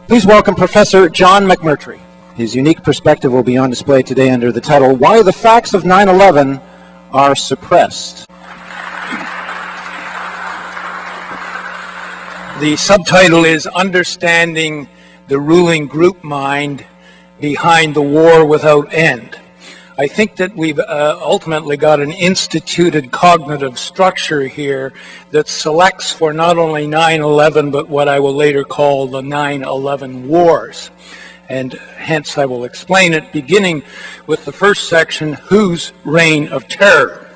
Please welcome Professor John McMurtry. His unique perspective will be on display today under the title, Why the Facts of 9/11 Are Suppressed. The subtitle is Understanding the Ruling Group Mind Behind the War Without End. I think that we've ultimately got an instituted cognitive structure here that selects for not only 9/11, but what I will later call the 9/11 wars. And hence I will explain it, beginning with the first section, Whose Reign of Terror?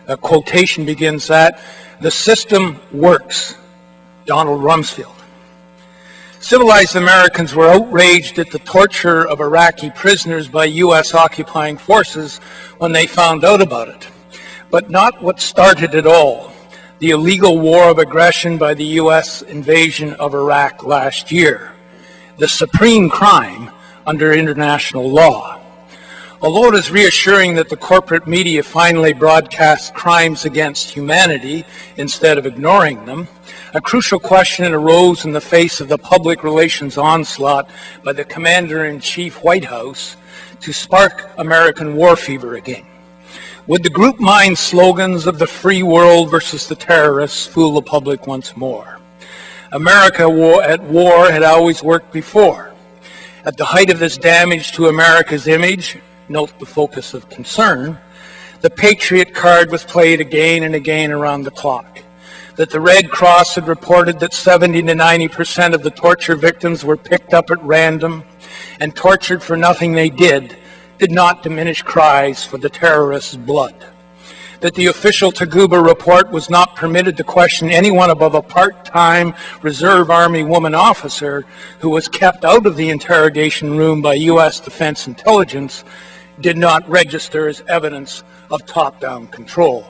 A quotation begins that, "The system works." Donald Rumsfeld. Civilized Americans were outraged at the torture of Iraqi prisoners by U.S. occupying forces when they found out about it. But not what started it all, the illegal war of aggression by the U.S. invasion of Iraq last year, the supreme crime under international law. Although it is reassuring that the corporate media finally broadcast crimes against humanity instead of ignoring them, a crucial question arose in the face of the public relations onslaught by the Commander-in-Chief White House to spark American war fever again. Would the group mind slogans of the free world versus the terrorists fool the public once more? America at war had always worked before. At the height of this damage to America's image, note the focus of concern, the Patriot card was played again and again around the clock. That the Red Cross had reported that 70 to 90% of the torture victims were picked up at random and tortured for nothing they did not diminish cries for the terrorists' blood. That the official Taguba report was not permitted to question anyone above a part-time Reserve Army woman officer who was kept out of the interrogation room by U.S. Defense Intelligence did not register as evidence of top-down control.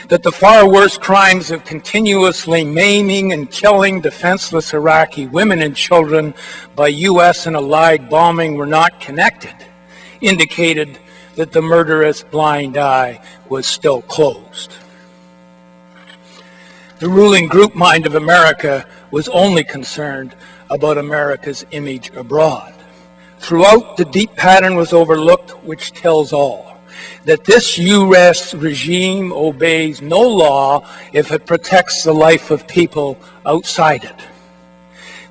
That the far worse crimes of continuously maiming and killing defenseless Iraqi women and children by U.S. and Allied bombing were not connected, indicated that the murderous blind eye was still closed. The ruling group mind of America was only concerned about America's image abroad. Throughout, the deep pattern was overlooked, which tells all. That this U.S. regime obeys no law if it protects the life of people outside it.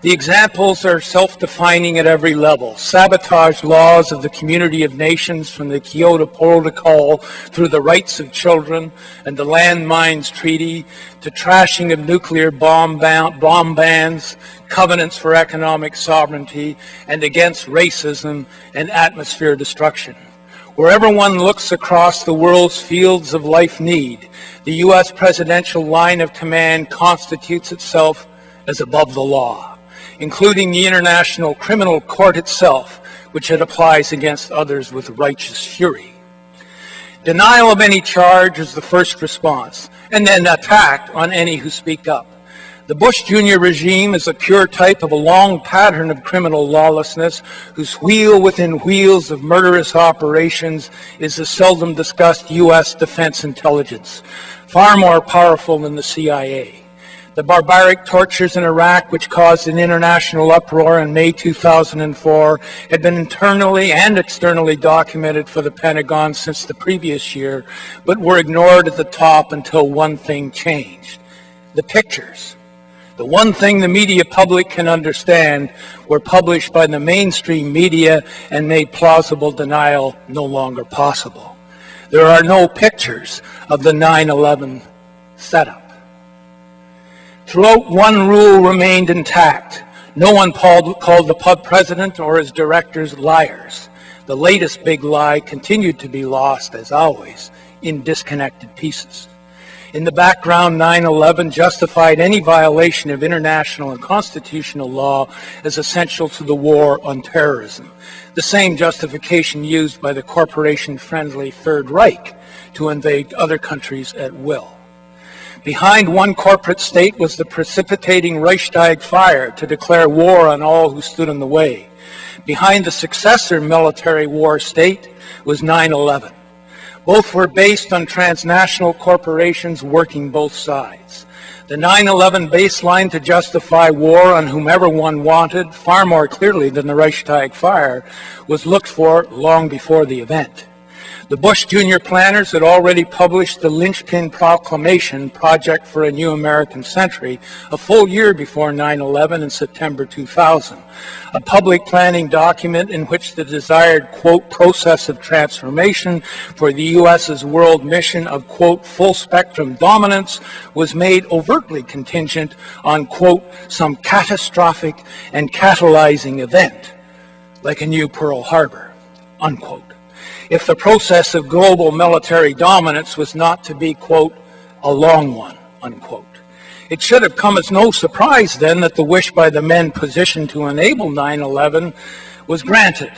The examples are self-defining at every level. Sabotage laws of the Community of Nations from the Kyoto Protocol through the rights of children and the Landmines Treaty to trashing of nuclear bomb bans, covenants for economic sovereignty, and against racism and atmosphere destruction. Wherever one looks across the world's fields of life need, the U.S. presidential line of command constitutes itself as above the law, including the International Criminal Court itself, which it applies against others with righteous fury. Denial of any charge is the first response, and then attack on any who speak up. The Bush Jr. regime is a pure type of a long pattern of criminal lawlessness whose wheel within wheels of murderous operations is the seldom discussed U.S. Defense Intelligence, far more powerful than the CIA. The barbaric tortures in Iraq, which caused an international uproar in May 2004, had been internally and externally documented for the Pentagon since the previous year, but were ignored at the top until one thing changed: the pictures. The one thing the media public can understand were published by the mainstream media and made plausible denial no longer possible. There are no pictures of the 9/11 setup. Throughout, one rule remained intact. No one called the president or his directors liars. The latest big lie continued to be lost, as always, in disconnected pieces. In the background, 9/11 justified any violation of international and constitutional law as essential to the war on terrorism, the same justification used by the corporation-friendly Third Reich to invade other countries at will. Behind one corporate state was the precipitating Reichstag fire to declare war on all who stood in the way. Behind the successor military war state was 9/11. Both were based on transnational corporations working both sides. The 9/11 baseline to justify war on whomever one wanted, far more clearly than the Reichstag fire, was looked for long before the event. The Bush Junior planners had already published the Linchpin Proclamation, Project for a New American Century, a full year before 9/11 in September 2000, a public planning document in which the desired, quote, process of transformation for the U.S.'s world mission of, quote, full-spectrum dominance was made overtly contingent on, quote, some catastrophic and catalyzing event, like a new Pearl Harbor, unquote. If the process of global military dominance was not to be, quote, a long one, unquote. It should have come as no surprise then that the wish by the men positioned to enable 9/11 was granted,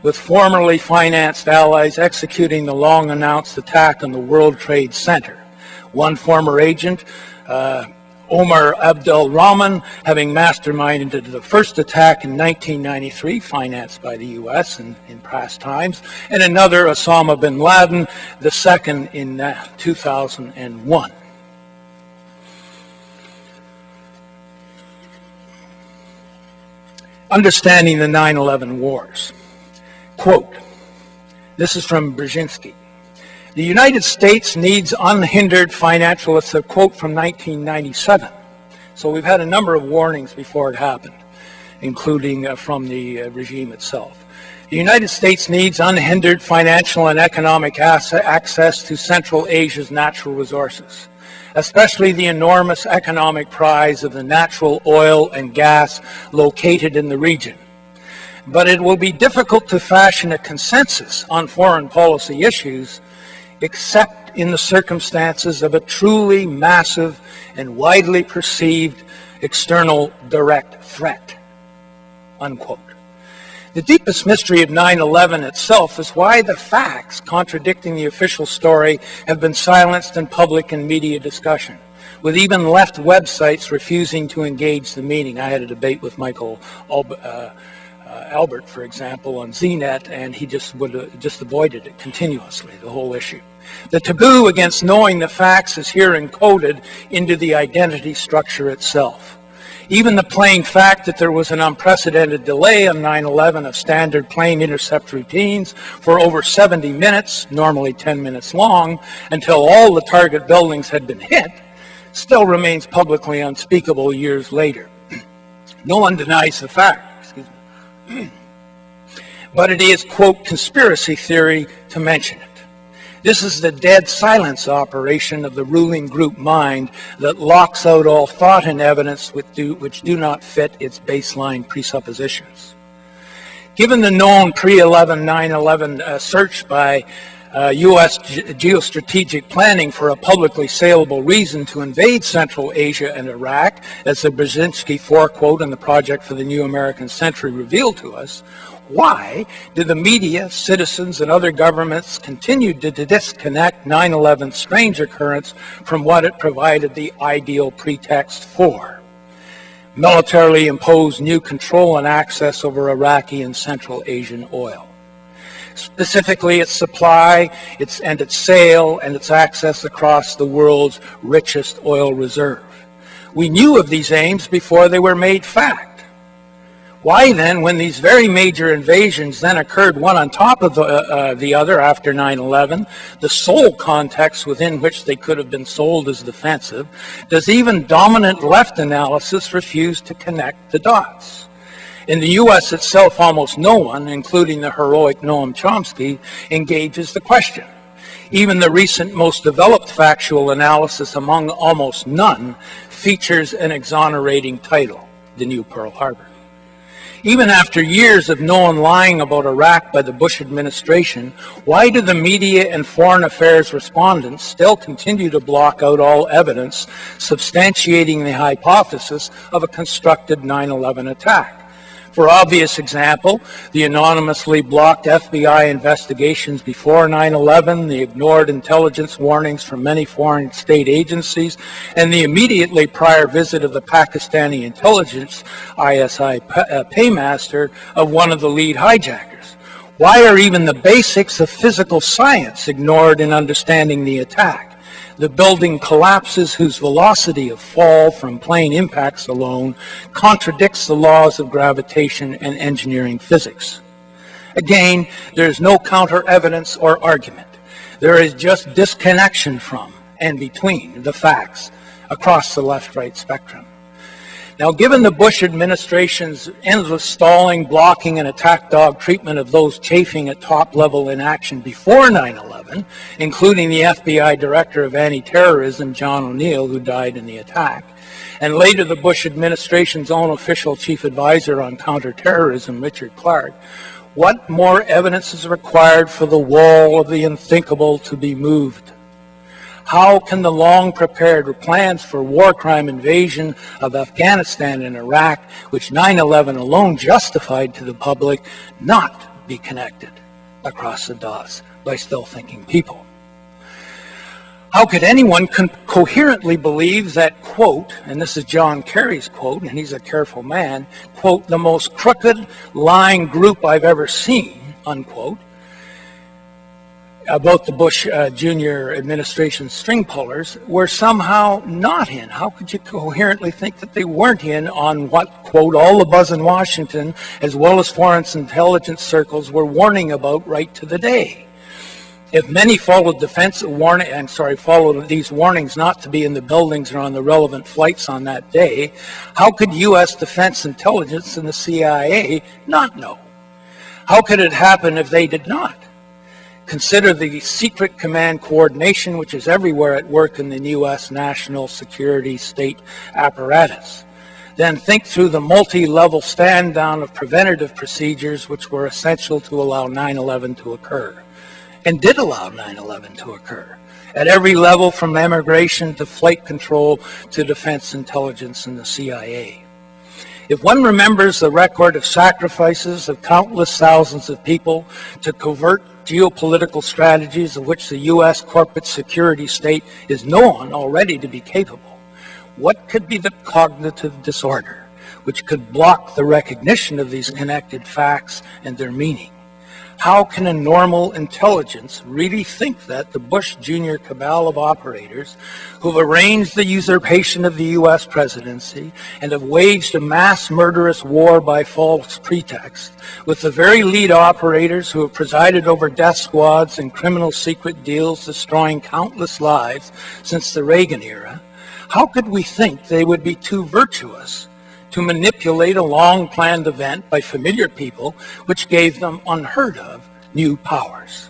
with formerly financed allies executing the long-announced attack on the World Trade Center. One former agent, Omar Abdel Rahman, having masterminded the first attack in 1993, financed by the U.S. in past times, and another, Osama bin Laden, the second in 2001. Understanding the 9/11 wars. Quote, this is from Brzezinski. The United States needs unhindered financial, it's a quote from 1997. So we've had a number of warnings before it happened, including from the regime itself. The United States needs unhindered financial and economic access to Central Asia's natural resources, especially the enormous economic prize of the natural oil and gas located in the region. But it will be difficult to fashion a consensus on foreign policy issues except in the circumstances of a truly massive and widely perceived external direct threat, unquote. The deepest mystery of 9/11 itself is why the facts contradicting the official story have been silenced in public and media discussion, with even left websites refusing to engage the meaning. I had a debate with Michael Albert, for example, on ZNet, and he just avoided it continuously, the whole issue. The taboo against knowing the facts is here encoded into the identity structure itself. Even the plain fact that there was an unprecedented delay on 9/11 of standard plane intercept routines for over 70 minutes, normally 10 minutes long, until all the target buildings had been hit, still remains publicly unspeakable years later. No one denies the fact. But it is, quote, conspiracy theory to mention it. This is the dead silence operation of the ruling group mind that locks out all thought and evidence which do not fit its baseline presuppositions. Given the known pre-9/11 search by U.S. geostrategic planning for a publicly saleable reason to invade Central Asia and Iraq, as the Brzezinski forequote in the Project for the New American Century revealed to us, why did the media, citizens, and other governments continue to disconnect 9/11's strange occurrence from what it provided the ideal pretext for? Militarily imposed new control and access over Iraqi and Central Asian oil. Specifically its supply, its sale, and its access across the world's richest oil reserve. We knew of these aims before they were made fact. Why then, when these very major invasions then occurred one on top of the other after 9/11, the sole context within which they could have been sold as defensive, does even dominant left analysis refuse to connect the dots? In the U.S. itself, almost no one, including the heroic Noam Chomsky, engages the question. Even the recent most developed factual analysis among almost none features an exonerating title, the new Pearl Harbor. Even after years of known lying about Iraq by the Bush administration, why do the media and foreign affairs respondents still continue to block out all evidence substantiating the hypothesis of a constructed 9/11 attack? For obvious example, the anonymously blocked FBI investigations before 9/11, the ignored intelligence warnings from many foreign state agencies, and the immediately prior visit of the Pakistani intelligence ISI paymaster of one of the lead hijackers. Why are even the basics of physical science ignored in understanding the attack? the building collapses whose velocity of fall from plane impacts alone contradicts the laws of gravitation and engineering physics. Again, there is no counter-evidence or argument. There is just disconnection from and between the facts across the left-right spectrum. Now, given the Bush administration's endless stalling, blocking, and attack dog treatment of those chafing at top-level inaction before 9/11, including the FBI Director of Anti-Terrorism, John O'Neill, who died in the attack, and later the Bush administration's own official chief advisor on counterterrorism, Richard Clark, what more evidence is required for the wall of the unthinkable to be moved? How can the long-prepared plans for war crime invasion of Afghanistan and Iraq, which 9/11 alone justified to the public, not be connected across the dots by still-thinking people? How could anyone coherently believe that, quote, and this is John Kerry's quote, and he's a careful man, quote, the most crooked, lying group I've ever seen, unquote, about the Bush Jr. administration string pullers were somehow not in? How could you coherently think that they weren't in on what, quote, all the buzz in Washington, as well as foreign intelligence circles, were warning about right to the day? If many followed followed these warnings not to be in the buildings or on the relevant flights on that day, how could U.S. Defense Intelligence and the CIA not know? How could it happen if they did not? Consider the secret command coordination which is everywhere at work in the U.S. national security state apparatus. Then think through the multi-level stand-down of preventative procedures which were essential to allow 9/11 to occur, and did allow 9/11 to occur, at every level from immigration to flight control to defense intelligence and the CIA. If one remembers the record of sacrifices of countless thousands of people to covert geopolitical strategies of which the U.S. corporate security state is known already to be capable, what could be the cognitive disorder which could block the recognition of these connected facts and their meaning? How can a normal intelligence really think that the Bush Jr. cabal of operators who've arranged the usurpation of the U.S. presidency and have waged a mass murderous war by false pretext with the very lead operators who have presided over death squads and criminal secret deals destroying countless lives since the Reagan era, how could we think they would be too virtuous to manipulate a long-planned event by familiar people which gave them unheard of new powers?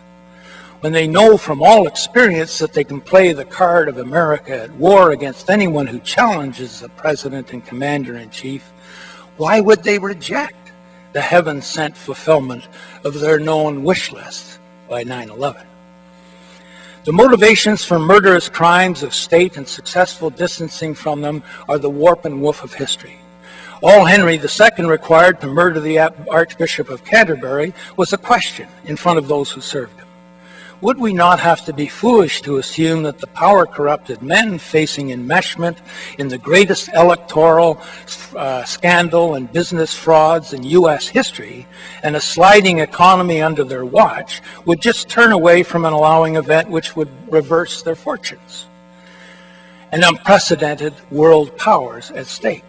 When they know from all experience that they can play the card of America at war against anyone who challenges the president and commander-in-chief, why would they reject the heaven-sent fulfillment of their known wish list by 9/11? The motivations for murderous crimes of state and successful distancing from them are the warp and woof of history. All Henry II required to murder the Archbishop of Canterbury was a question in front of those who served him. Would we not have to be foolish to assume that the power-corrupted men facing enmeshment in the greatest electoral scandal and business frauds in U.S. history and a sliding economy under their watch would just turn away from an allowing event which would reverse their fortunes? An unprecedented world powers at stake.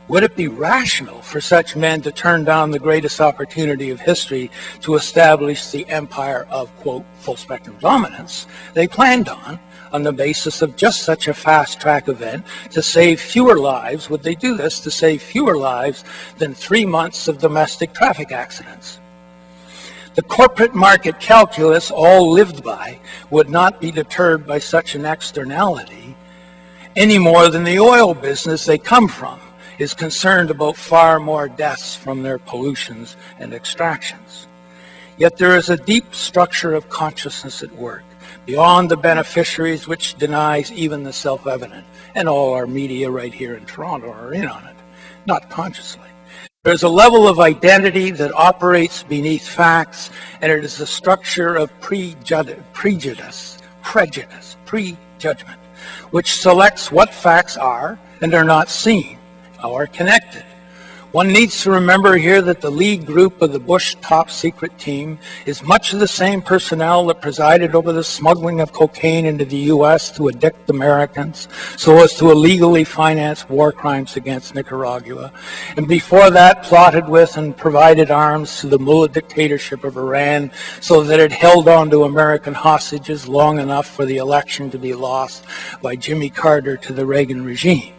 Would it be rational for such men to turn down the greatest opportunity of history to establish the empire of, quote, full-spectrum dominance they planned on the basis of just such a fast-track event to save fewer lives? Would they do this to save fewer lives than 3 months of domestic traffic accidents? The corporate market calculus all lived by would not be deterred by such an externality any more than the oil business they come from is concerned about far more deaths from their pollutions and extractions. Yet there is a deep structure of consciousness at work, beyond the beneficiaries, which denies even the self-evident, and all our media right here in Toronto are in on it, not consciously. There's a level of identity that operates beneath facts, and it is a structure of prejudgment, which selects what facts are and are not seen, are connected, One needs to remember here that the lead group of the Bush top-secret team is much of the same personnel that presided over the smuggling of cocaine into the U.S. to addict Americans so as to illegally finance war crimes against Nicaragua, and before that plotted with and provided arms to the mullah dictatorship of Iran so that it held on to American hostages long enough for the election to be lost by Jimmy Carter to the Reagan regime.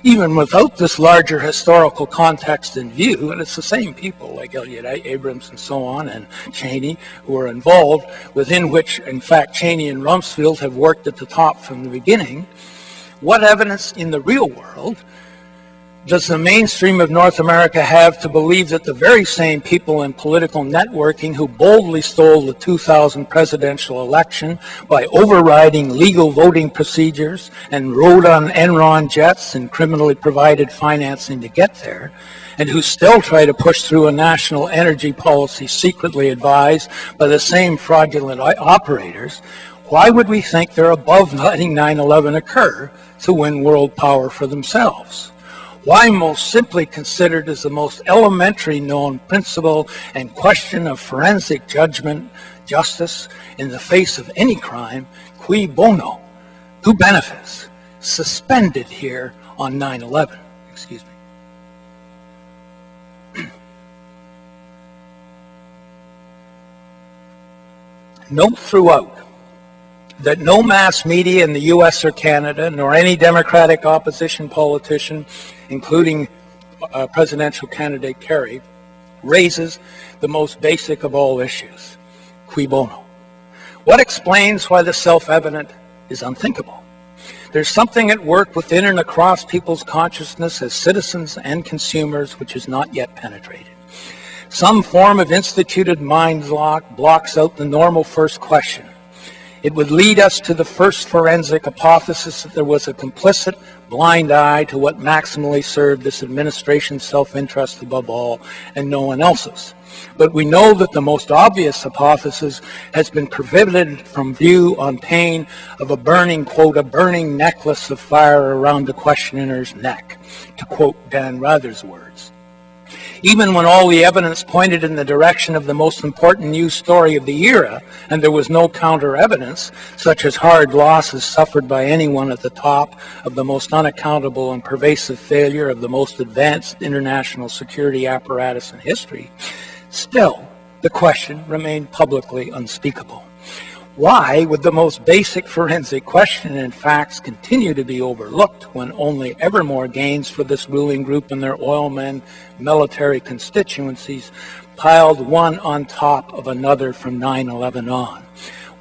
Even without this larger historical context in view, and it's the same people like Elliott Abrams and so on, and Cheney, who are involved, within which, in fact, Cheney and Rumsfeld have worked at the top from the beginning, what evidence in the real world does the mainstream of North America have to believe that the very same people in political networking who boldly stole the 2000 presidential election by overriding legal voting procedures and rode on Enron jets and criminally provided financing to get there, and who still try to push through a national energy policy secretly advised by the same fraudulent operators, why would we think they're above letting 9/11 occur to win world power for themselves? Why, most simply considered as the most elementary known principle and question of forensic judgment, justice, in the face of any crime, cui bono, who benefits, suspended here on 9/11. Excuse me. Note throughout that no mass media in the U.S. or Canada, nor any Democratic opposition politician, including presidential candidate Kerry, raises the most basic of all issues, cui bono. What explains why the self-evident is unthinkable? There's something at work within and across people's consciousness as citizens and consumers which is not yet penetrated. Some form of instituted mind lock blocks out the normal first question. It would lead us to the first forensic hypothesis that there was a complicit blind eye to what maximally served this administration's self-interest above all and no one else's. But we know that the most obvious hypothesis has been prohibited from view on pain of a burning, quote, a burning necklace of fire around the questioner's neck, to quote Dan Rather's words. Even when all the evidence pointed in the direction of the most important news story of the era, and there was no counter-evidence, such as hard losses suffered by anyone at the top of the most unaccountable and pervasive failure of the most advanced international security apparatus in history, still the question remained publicly unspeakable. Why would the most basic forensic question and facts continue to be overlooked when only ever more gains for this ruling group and their oilmen military constituencies piled one on top of another from 9/11 on?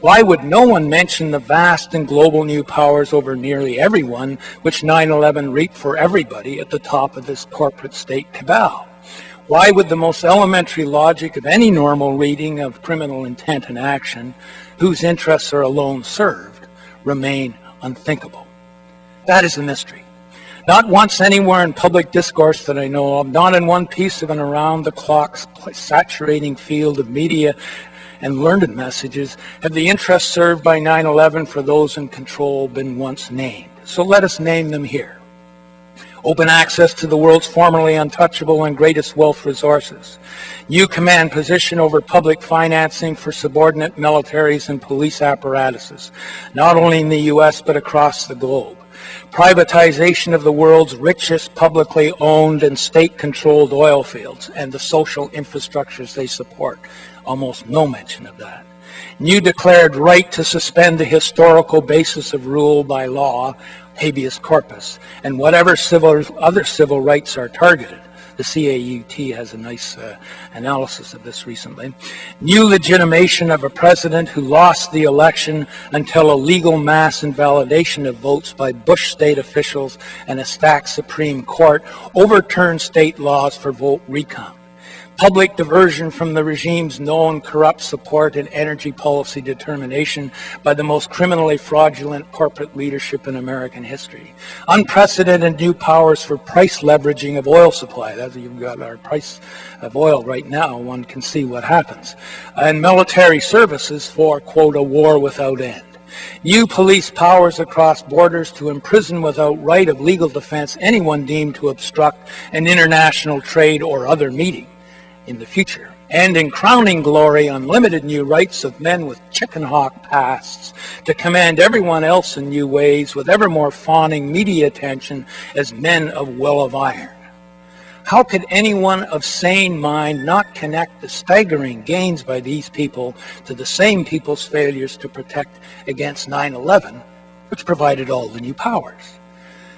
Why would no one mention the vast and global new powers over nearly everyone which 9/11 reaped for everybody at the top of this corporate state cabal? Why would the most elementary logic of any normal reading of criminal intent and action, whose interests are alone served, remain unthinkable? That is a mystery. Not once anywhere in public discourse that I know of, not in one piece of an around-the-clock saturating field of media and learned messages, have the interests served by 9/11 for those in control been once named. So let us name them here. Open access to the world's formerly untouchable and greatest wealth resources. New command position over public financing for subordinate militaries and police apparatuses, not only in the U.S. but across the globe. Privatization of the world's richest publicly owned and state-controlled oil fields and the social infrastructures they support. Almost no mention of that. New declared right to suspend the historical basis of rule by law, habeas corpus, and whatever other civil rights are targeted. The CAUT has a nice analysis of this recently. New legitimation of a president who lost the election until a legal mass invalidation of votes by Bush state officials and a stacked Supreme Court overturned state laws for vote recount. Public diversion from the regime's known corrupt support and energy policy determination by the most criminally fraudulent corporate leadership in American history. Unprecedented new powers for price leveraging of oil supply. That's, you've got our price of oil right now. One can see what happens. And military services for, quote, a war without end. New police powers across borders to imprison without right of legal defense anyone deemed to obstruct an international trade or other meeting in the future. And in crowning glory, unlimited new rights of men with chicken hawk pasts to command everyone else in new ways with ever more fawning media attention as men of will of iron. How could anyone of sane mind not connect the staggering gains by these people to the same people's failures to protect against 9/11, which provided all the new powers?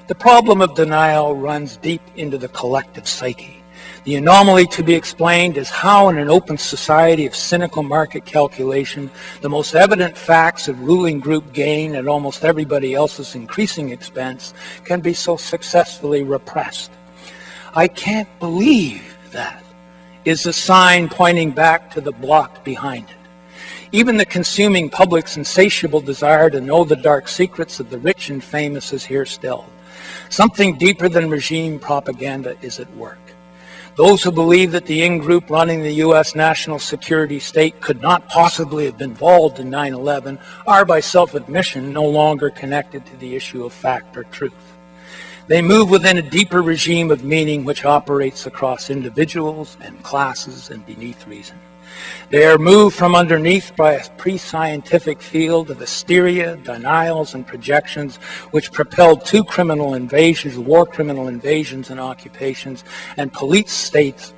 The problem of denial runs deep into the collective psyche. The anomaly to be explained is how in an open society of cynical market calculation, the most evident facts of ruling group gain at almost everybody else's increasing expense can be so successfully repressed. I can't believe that is a sign pointing back to the block behind it. Even the consuming public's insatiable desire to know the dark secrets of the rich and famous is here still. Something deeper than regime propaganda is at work. Those who believe that the in-group running the U.S. national security state could not possibly have been involved in 9/11 are, by self-admission, no longer connected to the issue of fact or truth. They move within a deeper regime of meaning which operates across individuals and classes and beneath reason. They are moved from underneath by a pre-scientific field of hysteria, denials, and projections which propelled two criminal invasions, war criminal invasions and occupations, and police state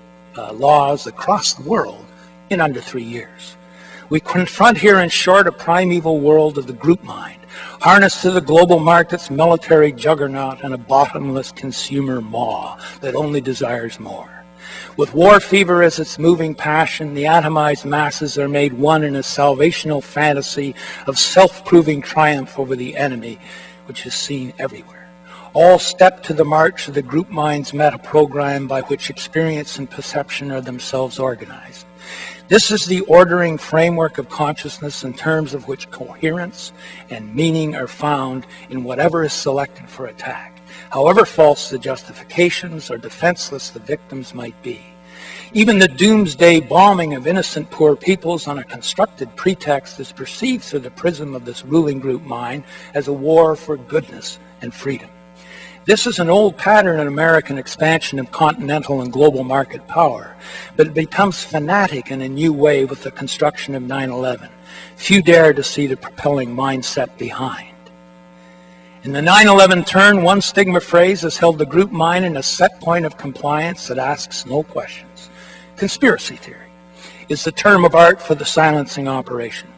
laws across the world in under 3 years. We confront here, in short, a primeval world of the group mind, harnessed to the global market's military juggernaut and a bottomless consumer maw that only desires more. With war fever as its moving passion, the atomized masses are made one in a salvational fantasy of self-proving triumph over the enemy, which is seen everywhere. All step to the march of the group mind's meta-program by which experience and perception are themselves organized. This is the ordering framework of consciousness in terms of which coherence and meaning are found in whatever is selected for attack, however false the justifications or defenseless the victims might be. Even the doomsday bombing of innocent poor peoples on a constructed pretext is perceived through the prism of this ruling group mind as a war for goodness and freedom. This is an old pattern in American expansion of continental and global market power, but it becomes fanatic in a new way with the construction of 9/11. Few dare to see the propelling mindset behind. In the 9/11 turn, one stigma phrase has held the group mind in a set point of compliance that asks no questions. Conspiracy theory is the term of art for the silencing operation.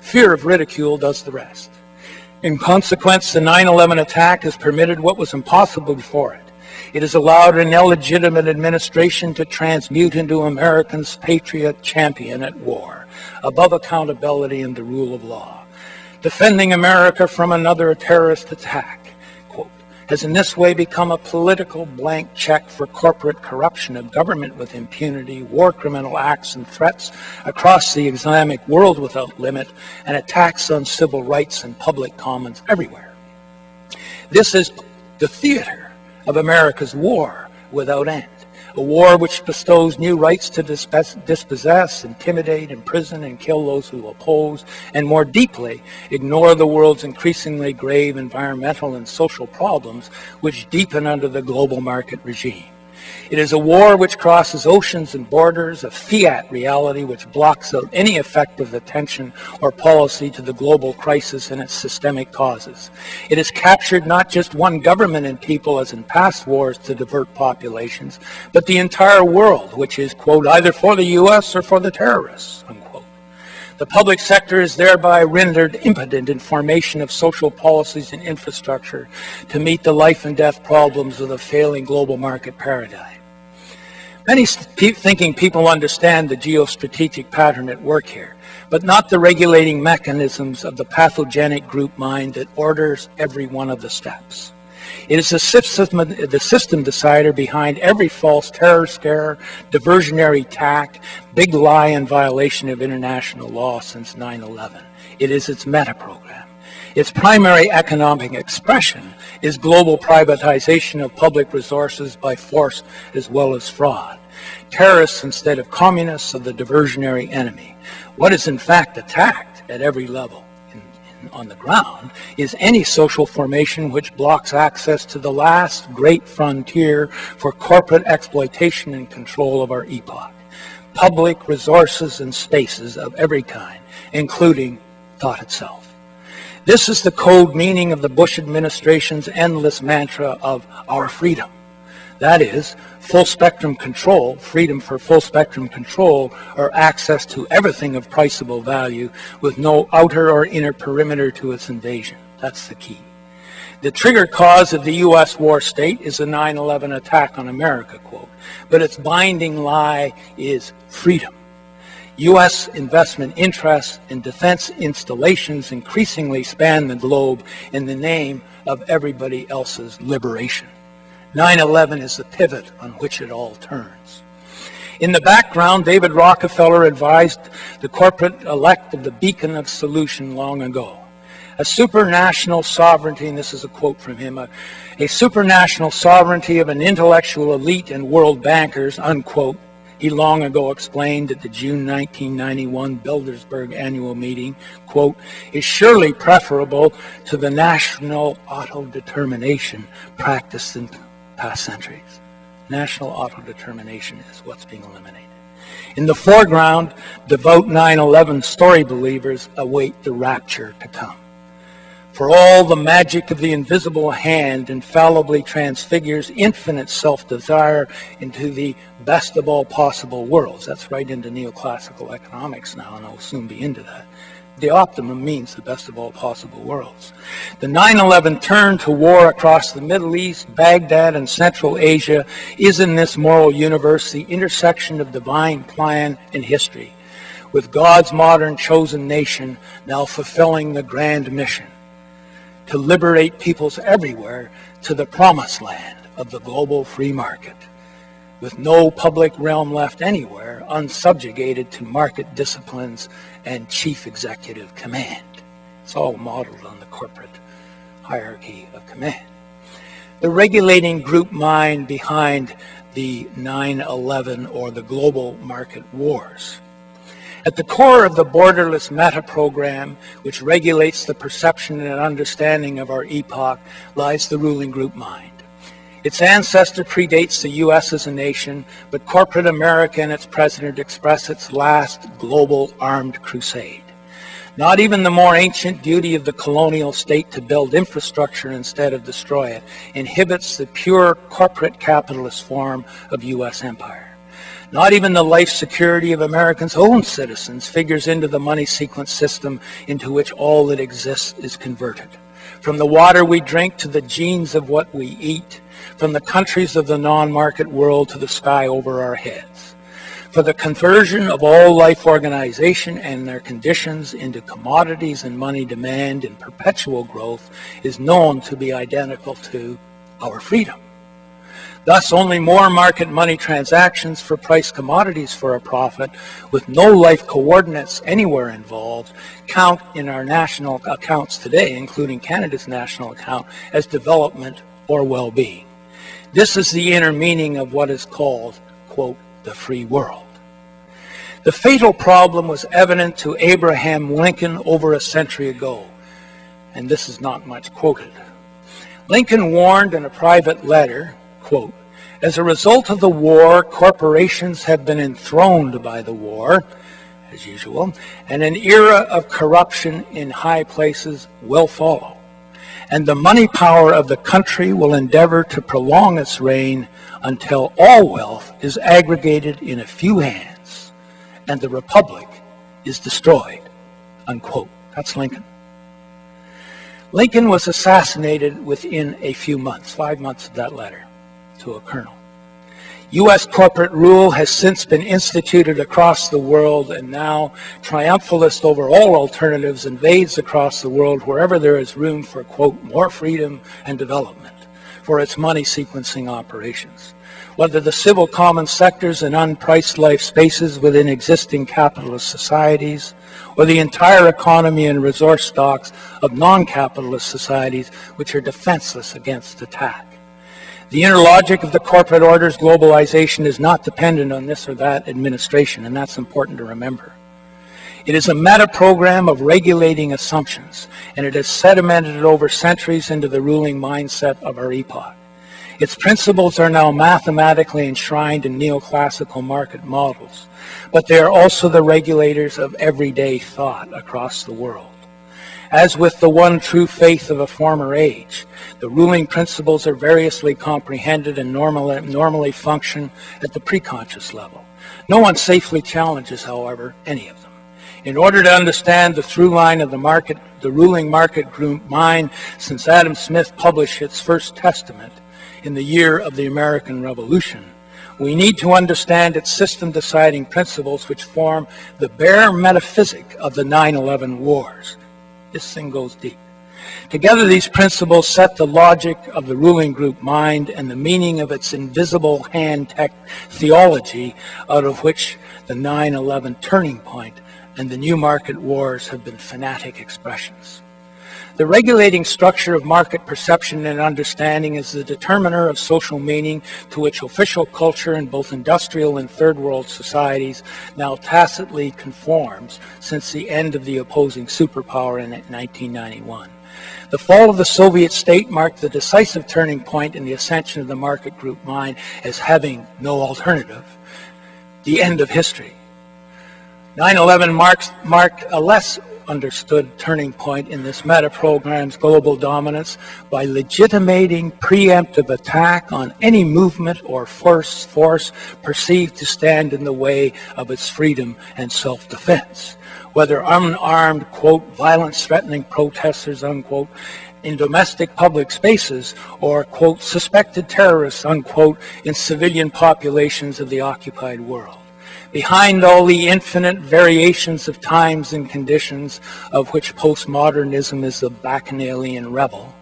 Fear of ridicule does the rest. In consequence, the 9/11 attack has permitted what was impossible before it. It has allowed an illegitimate administration to transmute into Americans' patriot champion at war, above accountability and the rule of law. Defending America from another terrorist attack, quote, has in this way become a political blank check for corporate corruption of government with impunity, war criminal acts and threats across the Islamic world without limit, and attacks on civil rights and public commons everywhere. This is the theater of America's war without end. A war which bestows new rights to dispossess, intimidate, imprison, and kill those who oppose, and more deeply, ignore the world's increasingly grave environmental and social problems which deepen under the global market regime. It is a war which crosses oceans and borders, a fiat reality which blocks out any effective attention or policy to the global crisis and its systemic causes. It has captured not just one government and people as in past wars to divert populations, but the entire world, which is, quote, either for the U.S. or for the terrorists, unquote. The public sector is thereby rendered impotent in formation of social policies and infrastructure to meet the life and death problems of the failing global market paradigm. Many thinking people understand the geostrategic pattern at work here, but not the regulating mechanisms of the pathogenic group mind that orders every one of the steps. It is the system decider behind every false terror scare, diversionary attack, big lie and violation of international law since 9/11. It is its meta-program. Its primary economic expression is global privatization of public resources by force as well as fraud. Terrorists instead of communists are the diversionary enemy. What is in fact attacked at every level in on the ground is any social formation which blocks access to the last great frontier for corporate exploitation and control of our epoch. Public resources and spaces of every kind, including thought itself. This is the code meaning of the Bush administration's endless mantra of our freedom. That is, full spectrum control, freedom for full spectrum control, or access to everything of priceable value with no outer or inner perimeter to its invasion. That's the key. The trigger cause of the U.S. war state is the 9/11 attack on America, quote, but its binding lie is freedom. U.S. investment interests in defense installations increasingly span the globe in the name of everybody else's liberation. 9/11 is the pivot on which it all turns. In the background, David Rockefeller advised the corporate elect of the beacon of solution long ago. A supranational sovereignty, and this is a quote from him, a supranational sovereignty of an intellectual elite and world bankers, unquote, he long ago explained at the June 1991 Bilderberg annual meeting, quote, is surely preferable to the national autodetermination practiced in past centuries. National autodetermination is what's being eliminated. In the foreground, devout 9/11 story believers await the rapture to come. For all the magic of the invisible hand infallibly transfigures infinite self-desire into the best of all possible worlds. That's right into neoclassical economics now, and I'll soon be into that. The optimum means the best of all possible worlds. The 9/11 turn to war across the Middle East, Baghdad, and Central Asia is in this moral universe the intersection of divine plan and history, with God's modern chosen nation now fulfilling the grand mission to liberate peoples everywhere to the promised land of the global free market, with no public realm left anywhere unsubjugated to market disciplines and chief executive command. It's all modeled on the corporate hierarchy of command. The regulating group mind behind the 9/11 or the global market wars. At the core of the borderless meta program, which regulates the perception and understanding of our epoch, lies the ruling group mind. Its ancestor predates the U.S. as a nation, but corporate America and its president express its last global armed crusade. Not even the more ancient duty of the colonial state to build infrastructure instead of destroy it inhibits the pure corporate capitalist form of U.S. empire. Not even the life security of Americans' own citizens figures into the money sequence system into which all that exists is converted. From the water we drink to the genes of what we eat, from the countries of the non-market world to the sky over our heads. For the conversion of all life organization and their conditions into commodities and money demand in perpetual growth is known to be identical to our freedom. Thus, only more market money transactions for price commodities for a profit, with no life coordinates anywhere involved, count in our national accounts today, including Canada's national account, as development or well-being. This is the inner meaning of what is called, quote, the free world. The fatal problem was evident to Abraham Lincoln over a century ago, and this is not much quoted. Lincoln warned in a private letter, quote, as a result of the war, corporations have been enthroned by the war, as usual, and an era of corruption in high places will follow. And the money power of the country will endeavor to prolong its reign until all wealth is aggregated in a few hands and the republic is destroyed, unquote. That's Lincoln. Lincoln was assassinated within a few months, 5 months of that letter, to a colonel. U.S. corporate rule has since been instituted across the world, and now, triumphalist over all alternatives, invades across the world wherever there is room for, quote, more freedom and development for its money sequencing operations. Whether the civil common sectors and unpriced life spaces within existing capitalist societies, or the entire economy and resource stocks of non-capitalist societies which are defenseless against attack. The inner logic of the corporate order's globalization is not dependent on this or that administration, and that's important to remember. It is a meta-program of regulating assumptions, and it has sedimented over centuries into the ruling mindset of our epoch. Its principles are now mathematically enshrined in neoclassical market models, but they are also the regulators of everyday thought across the world. As with the one true faith of a former age, the ruling principles are variously comprehended and normally function at the preconscious level. No one safely challenges, however, any of them. In order to understand the through line of the ruling market group mind since Adam Smith published its first testament in the year of the American Revolution, we need to understand its system-deciding principles which form the bare metaphysic of the 9/11 wars. This thing goes deep. Together, these principles set the logic of the ruling group mind and the meaning of its invisible hand tech theology, out of which the 9/11 turning point and the new market wars have been fanatic expressions. The regulating structure of market perception and understanding is the determiner of social meaning to which official culture in both industrial and third world societies now tacitly conforms since the end of the opposing superpower in 1991. The fall of the Soviet state marked the decisive turning point in the ascension of the market group mind as having no alternative, the end of history. 9/11 marked a less understood turning point in this meta-program's global dominance by legitimating preemptive attack on any movement or force perceived to stand in the way of its freedom and self-defense. Whether unarmed, quote, violence-threatening protesters, unquote, in domestic public spaces, or, quote, suspected terrorists, unquote, in civilian populations of the occupied world. Behind all the infinite variations of times and conditions of which postmodernism is the bacchanalian revel,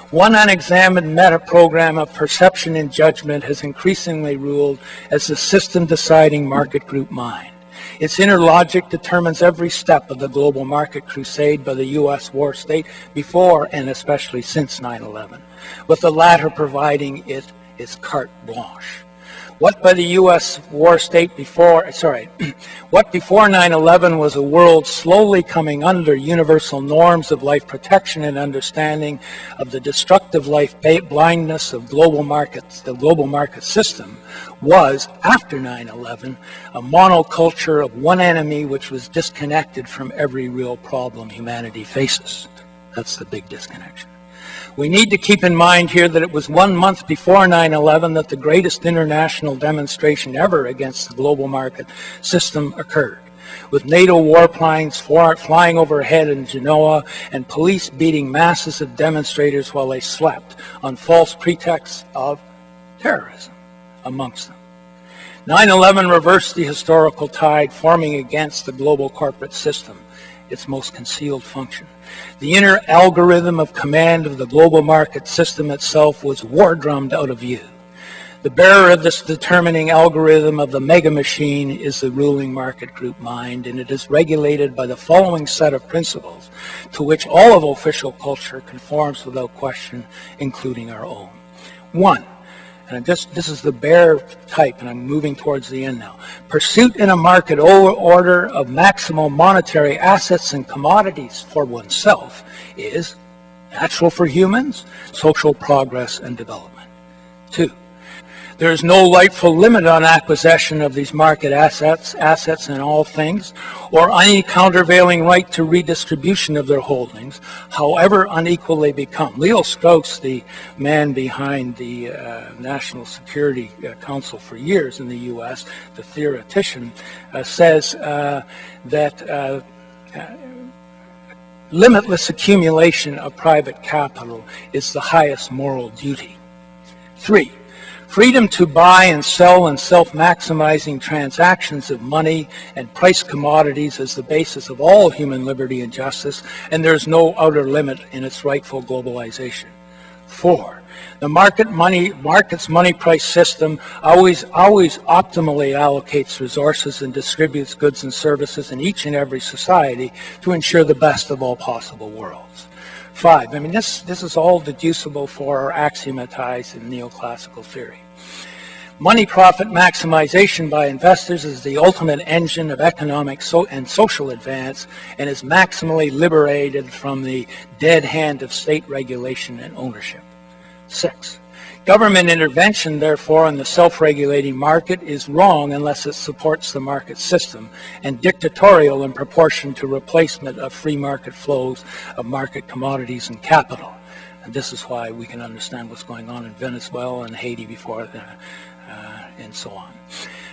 one unexamined meta-program of perception and judgment has increasingly ruled as the system-deciding market group mind. Its inner logic determines every step of the global market crusade by the U.S. war state before and especially since 9/11, with the latter providing it its carte blanche. What by the U.S. war state what before 9/11 was a world slowly coming under universal norms of life protection and understanding of the destructive life blindness of global markets, the global market system, was, after 9/11, a monoculture of one enemy which was disconnected from every real problem humanity faces. That's the big disconnection. We need to keep in mind here that it was 1 month before 9/11 that the greatest international demonstration ever against the global market system occurred, with NATO warplanes flying overhead in Genoa and police beating masses of demonstrators while they slept on false pretexts of terrorism amongst them. 9/11 reversed the historical tide forming against the global corporate system, its most concealed function. The inner algorithm of command of the global market system itself was war-drummed out of view. The bearer of this determining algorithm of the mega machine is the ruling market group mind, and it is regulated by the following set of principles to which all of official culture conforms without question, including our own. 1. And this is the bare type, and I'm moving towards the end now. Pursuit in a market order of maximal monetary assets and commodities for oneself is natural for humans, social progress and development. 2. There is no rightful limit on acquisition of these market assets in all things, or any countervailing right to redistribution of their holdings, however unequal they become. Leo Strauss, the man behind the National Security Council for years in the U.S., the theoretician, says that limitless accumulation of private capital is the highest moral duty. 3. Freedom to buy and sell and self-maximizing transactions of money and price commodities is the basis of all human liberty and justice, and there is no outer limit in its rightful globalization. 4. The market's money price system always optimally allocates resources and distributes goods and services in each and every society to ensure the best of all possible worlds. 5. I mean, this is all deducible for or axiomatized in neoclassical theory. Money profit maximization by investors is the ultimate engine of economic and social advance and is maximally liberated from the dead hand of state regulation and ownership. 6. Government intervention, therefore, in the self-regulating market is wrong unless it supports the market system and dictatorial in proportion to replacement of free market flows of market commodities and capital. And this is why we can understand what's going on in Venezuela and Haiti before and so on.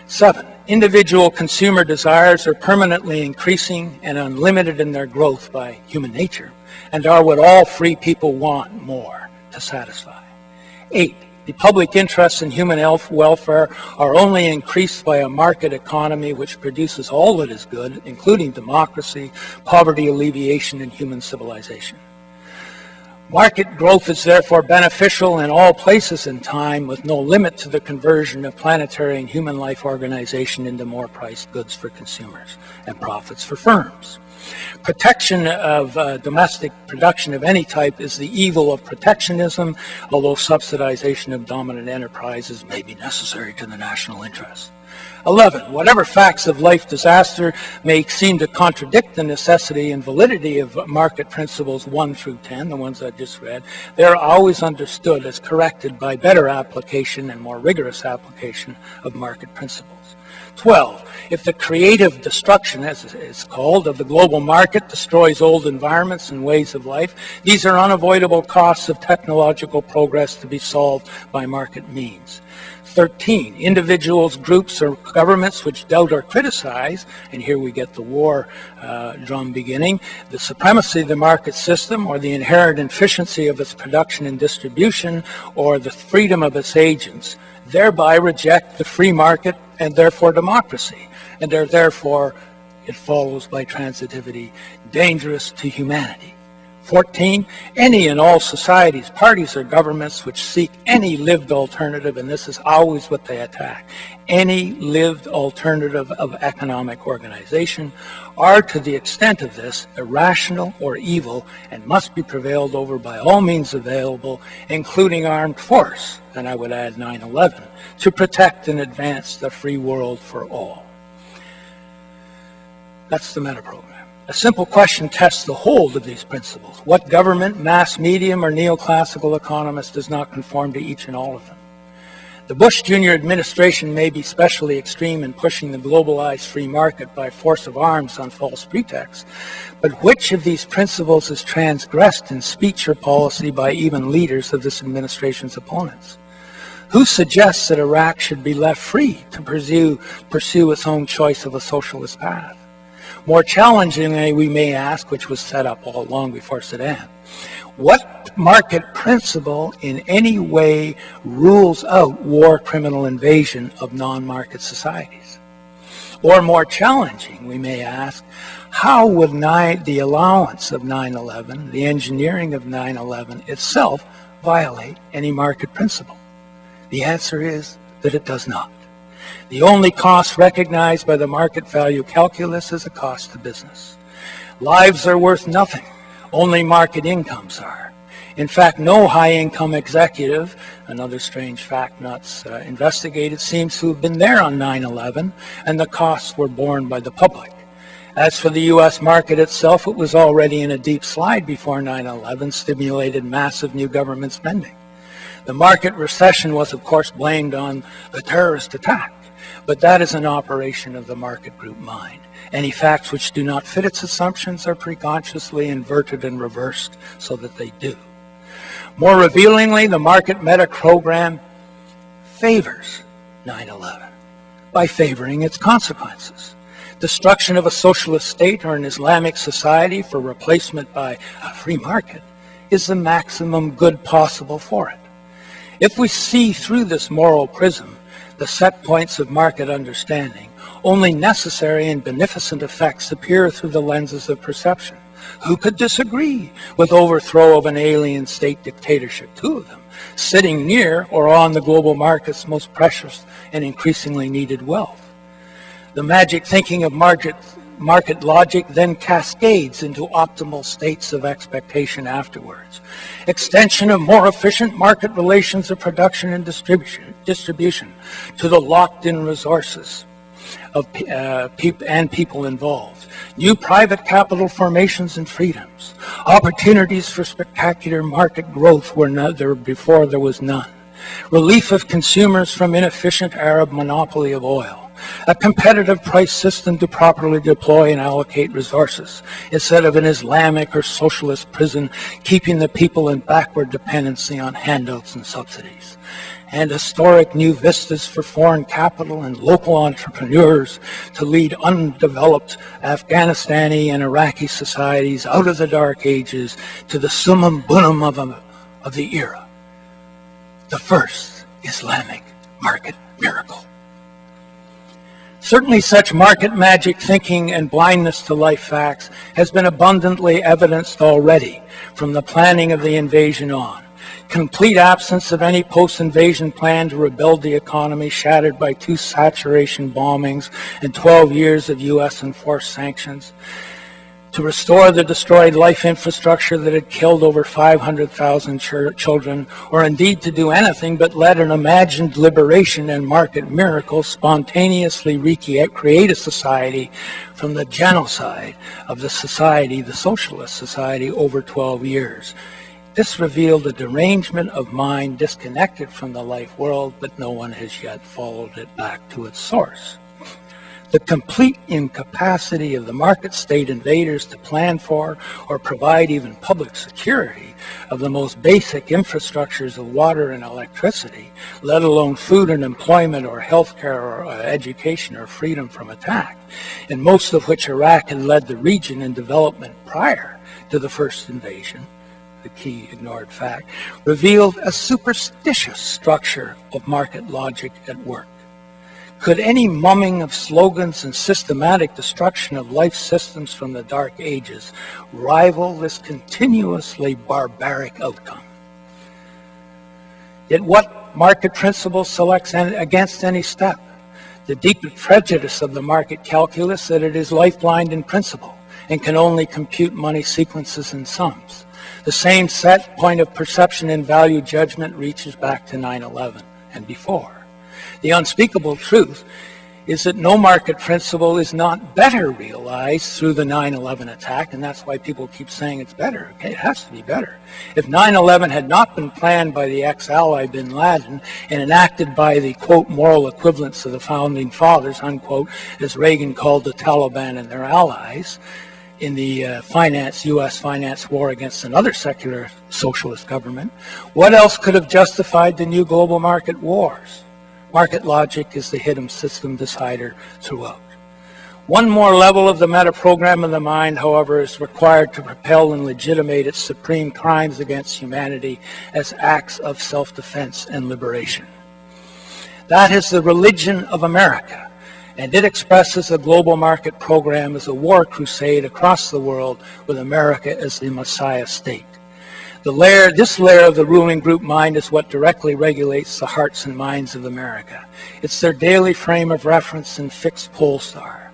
7. Individual consumer desires are permanently increasing and unlimited in their growth by human nature and are what all free people want more to satisfy. 8. The public interests in human welfare are only increased by a market economy which produces all that is good, including democracy, poverty alleviation, and human civilization. Market growth is therefore beneficial in all places in time with no limit to the conversion of planetary and human life organization into more priced goods for consumers and profits for firms. Protection of domestic production of any type is the evil of protectionism, although subsidization of dominant enterprises may be necessary to the national interest. 11. Whatever facts of life disaster may seem to contradict the necessity and validity of market principles 1 through 10, the ones I just read, they are always understood as corrected by better application and more rigorous application of market principles. 12. If the creative destruction, as it's called, of the global market destroys old environments and ways of life, these are unavoidable costs of technological progress to be solved by market means. 13. Individuals, groups, or governments which doubt or criticize, and here we get the war drum beginning, the supremacy of the market system or the inherent efficiency of its production and distribution or the freedom of its agents, thereby reject the free market and therefore democracy, and are therefore, it follows by transitivity, dangerous to humanity. 14, any and all societies, parties, or governments which seek any lived alternative, and this is always what they attack, any lived alternative of economic organization, are to the extent of this irrational or evil and must be prevailed over by all means available, including armed force, and I would add 9/11, to protect and advance the free world for all. That's the meta program. A simple question tests the hold of these principles. What government, mass medium, or neoclassical economist does not conform to each and all of them? The Bush Jr. administration may be specially extreme in pushing the globalized free market by force of arms on false pretexts, but which of these principles is transgressed in speech or policy by even leaders of this administration's opponents? Who suggests that Iraq should be left free to pursue its own choice of a socialist path? More challengingly, we may ask, which was set up all along before Saddam, what market principle in any way rules out war criminal invasion of non-market societies? Or more challenging, we may ask, how would the allowance of 9/11, the engineering of 9/11 itself, violate any market principle? The answer is that it does not. The only cost recognized by the market value calculus is a cost to business. Lives are worth nothing. Only market incomes are. In fact, no high-income executive, another strange fact not investigated, seems to have been there on 9/11, and the costs were borne by the public. As for the U.S. market itself, it was already in a deep slide before 9/11 stimulated massive new government spending. The market recession was, of course, blamed on the terrorist attack. But that is an operation of the market group mind. Any facts which do not fit its assumptions are preconsciously inverted and reversed so that they do. More revealingly, the market meta program favors 9/11 by favoring its consequences. Destruction of a socialist state or an Islamic society for replacement by a free market is the maximum good possible for it. If we see through this moral prism, the set points of market understanding, only necessary and beneficent effects appear through the lenses of perception. Who could disagree with overthrow of an alien state dictatorship, two of them, sitting near or on the global market's most precious and increasingly needed wealth? The magic thinking of market market logic then cascades into optimal states of expectation afterwards. Extension of more efficient market relations of production and distribution to the locked-in resources of people involved. New private capital formations and freedoms. Opportunities for spectacular market growth where before there was none. Relief of consumers from inefficient Arab monopoly of oil. A competitive price system to properly deploy and allocate resources, instead of an Islamic or socialist prison keeping the people in backward dependency on handouts and subsidies. And historic new vistas for foreign capital and local entrepreneurs to lead undeveloped Afghanistani and Iraqi societies out of the dark ages to the summum bonum of the era. The first Islamic market miracle. Certainly such market magic thinking and blindness to life facts has been abundantly evidenced already from the planning of the invasion on. Complete absence of any post-invasion plan to rebuild the economy, shattered by 2 saturation bombings and 12 years of U.S. enforced sanctions. To restore the destroyed life infrastructure that had killed over 500,000 children, or indeed to do anything but let an imagined liberation and market miracle spontaneously recreate a society from the genocide of the socialist society over 12 years. This revealed a derangement of mind disconnected from the life world, but no one has yet followed it back to its source. The complete incapacity of the market state invaders to plan for or provide even public security of the most basic infrastructures of water and electricity, let alone food and employment or healthcare or education or freedom from attack, and most of which Iraq had led the region in development prior to the first invasion, the key ignored fact, revealed a superstitious structure of market logic at work. Could any mumming of slogans and systematic destruction of life systems from the Dark Ages rival this continuously barbaric outcome? Yet what market principle selects against any step? The deep prejudice of the market calculus that it is life-blind in principle and can only compute money sequences and sums. The same set point of perception and value judgment reaches back to 9/11 and before. The unspeakable truth is that no market principle is not better realized through the 9/11 attack, and that's why people keep saying it's better. Okay, it has to be better. If 9/11 had not been planned by the ex-ally bin Laden and enacted by the, quote, moral equivalents of the founding fathers, unquote, as Reagan called the Taliban and their allies, in the U.S. finance war against another secular socialist government, what else could have justified the new global market wars? Market logic is the hidden system decider throughout. One more level of the meta-program of the mind, however, is required to propel and legitimate its supreme crimes against humanity as acts of self-defense and liberation. That is the religion of America, and it expresses the global market program as a war crusade across the world with America as the Messiah state. This layer of the ruling group mind is what directly regulates the hearts and minds of America. It's their daily frame of reference and fixed pole star.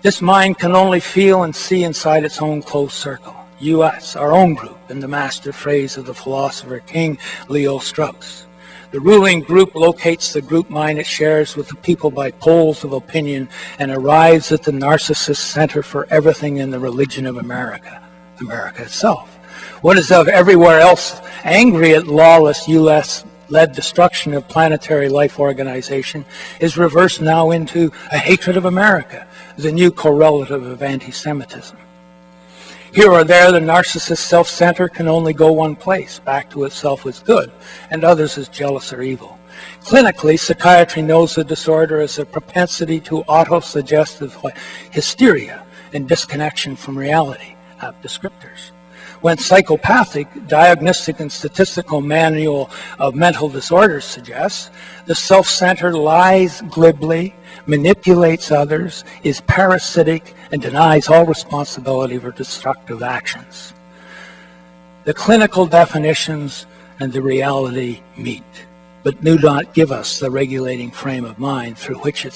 This mind can only feel and see inside its own closed circle. U.S., our own group, in the master phrase of the philosopher King Leo Strauss. The ruling group locates the group mind it shares with the people by poles of opinion and arrives at the narcissist center for everything in the religion of America, America itself. What is of everywhere else angry at lawless U.S.-led destruction of planetary life organization is reversed now into a hatred of America, the new correlative of anti-Semitism. Here or there, the narcissist self-center can only go one place, back to itself as good, and others as jealous or evil. Clinically, psychiatry knows the disorder as a propensity to auto-suggestive hysteria and disconnection from reality, descriptors. When psychopathic, Diagnostic and Statistical Manual of Mental Disorders suggests, the self-centered lies glibly, manipulates others, is parasitic, and denies all responsibility for destructive actions. The clinical definitions and the reality meet, but do not give us the regulating frame of mind through which it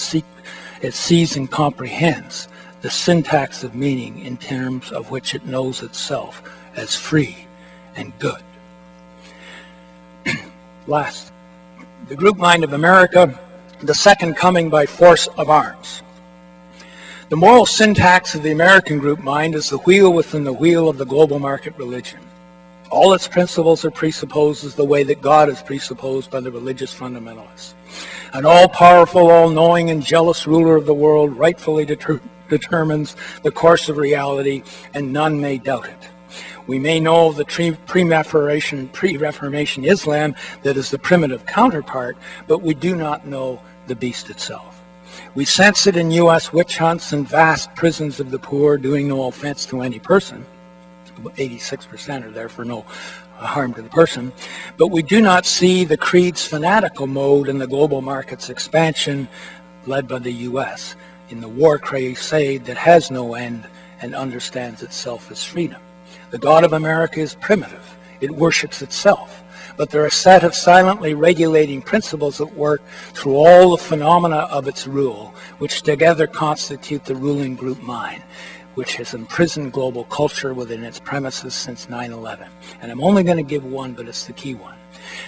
sees and comprehends the syntax of meaning in terms of which it knows itself as free and good. Last, the group mind of America, the second coming by force of arms. The moral syntax of the American group mind is the wheel within the wheel of the global market religion. All its principles are presupposed as the way that God is presupposed by the religious fundamentalists. An all-powerful, all-knowing, and jealous ruler of the world rightfully determines the course of reality, and none may doubt it. We may know the pre-Reformation Islam that is the primitive counterpart, but we do not know the beast itself. We sense it in U.S. witch hunts and vast prisons of the poor, doing no offense to any person. 86% are there for no harm to the person. But we do not see the creed's fanatical mode in the global market's expansion led by the U.S. in the war crusade that has no end and understands itself as freedom. The God of America is primitive. It worships itself. But there are a set of silently regulating principles at work through all the phenomena of its rule, which together constitute the ruling group mind, which has imprisoned global culture within its premises since 9/11. And I'm only going to give one, but it's the key one.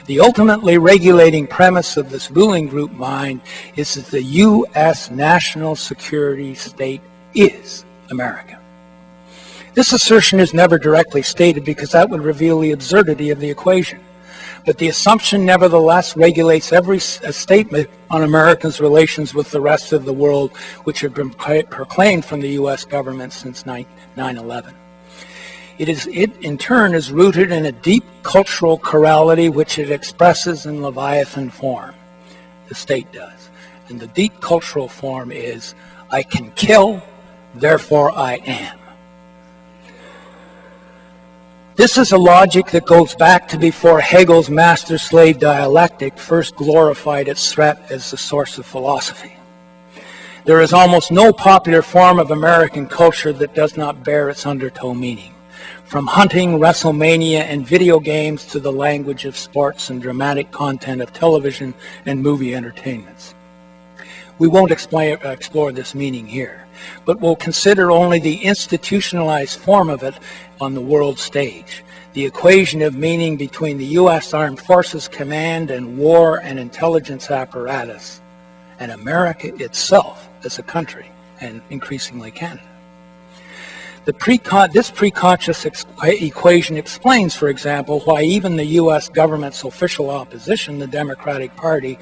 The ultimately regulating premise of this ruling group mind is that the U.S. national security state is America. This assertion is never directly stated because that would reveal the absurdity of the equation. But the assumption nevertheless regulates every statement on Americans' relations with the rest of the world, which have been proclaimed from the U.S. government since 9/11. It in turn is rooted in a deep cultural chorality which it expresses in Leviathan form. The state does. And the deep cultural form is, I can kill, therefore I am. This is a logic that goes back to before Hegel's master-slave dialectic first glorified its threat as the source of philosophy. There is almost no popular form of American culture that does not bear its undertow meaning. From hunting, WrestleMania, and video games to the language of sports and dramatic content of television and movie entertainments. We won't explore this meaning here, but we'll consider only the institutionalized form of it on the world stage, the equation of meaning between the U.S. Armed Forces Command and War and Intelligence apparatus, and America itself as a country, and increasingly Canada. This preconscious equation explains, for example, why even the U.S. government's official opposition, the Democratic Party,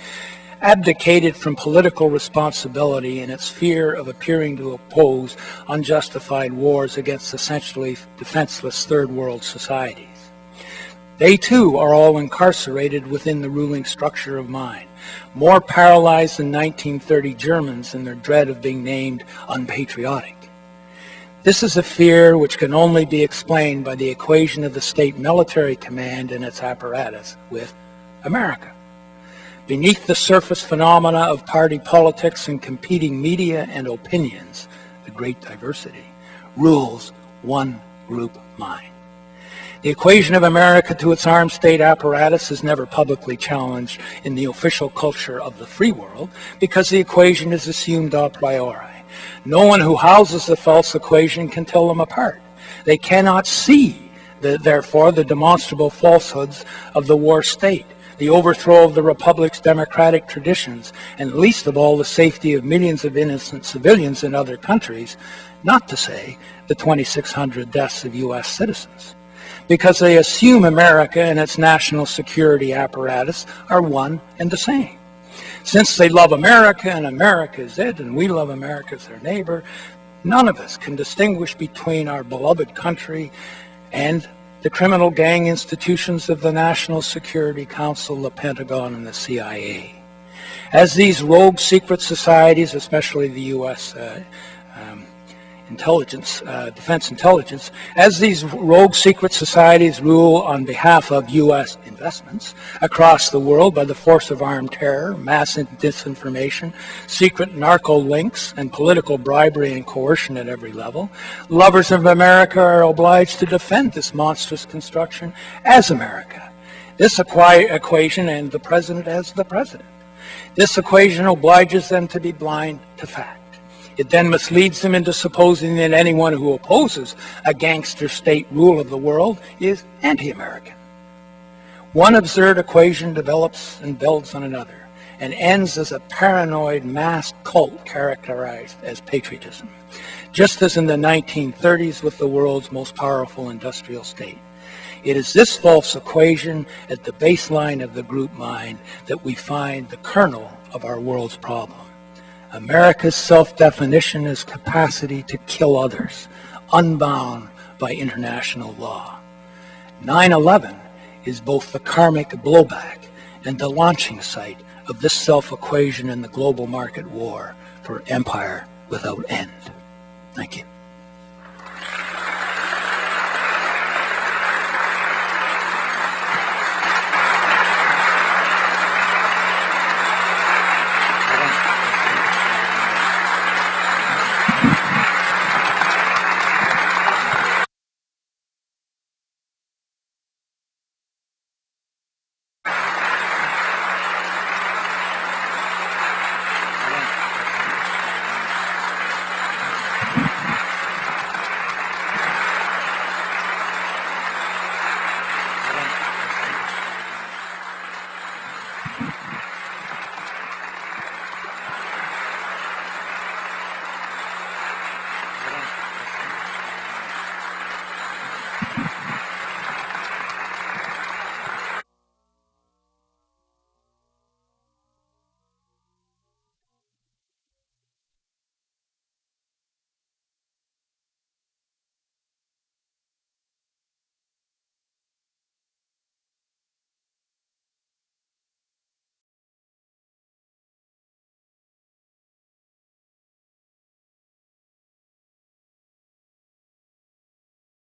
abdicated from political responsibility in its fear of appearing to oppose unjustified wars against essentially defenseless third world societies. They too are all incarcerated within the ruling structure of mind, more paralyzed than 1930 Germans in their dread of being named unpatriotic. This is a fear which can only be explained by the equation of the state military command and its apparatus with America. Beneath the surface phenomena of party politics and competing media and opinions, the great diversity, rules one group mind. The equation of America to its armed state apparatus is never publicly challenged in the official culture of the free world because the equation is assumed a priori. No one who houses the false equation can tell them apart. They cannot see, therefore, the demonstrable falsehoods of the war state, the overthrow of the Republic's democratic traditions, and least of all the safety of millions of innocent civilians in other countries, not to say the 2,600 deaths of U.S. citizens, because they assume America and its national security apparatus are one and the same. Since they love America and America is it, and we love America as their neighbor, none of us can distinguish between our beloved country and the criminal gang institutions of the National Security Council, the Pentagon, and the CIA. As these rogue secret societies, especially the U.S. Defense Intelligence, as these rogue secret societies rule on behalf of U.S. investments across the world by the force of armed terror, mass disinformation, secret narco links, and political bribery and coercion at every level, lovers of America are obliged to defend this monstrous construction as America. This equation, and the president as the president. This equation obliges them to be blind to fact. It then misleads them into supposing that anyone who opposes a gangster state rule of the world is anti-American. One absurd equation develops and builds on another and ends as a paranoid mass cult characterized as patriotism, just as in the 1930s with the world's most powerful industrial state. It is this false equation at the baseline of the group mind that we find the kernel of our world's problem. America's self-definition is capacity to kill others, unbound by international law. 9/11 is both the karmic blowback and the launching site of this self-equation in the global market war for empire without end. Thank you.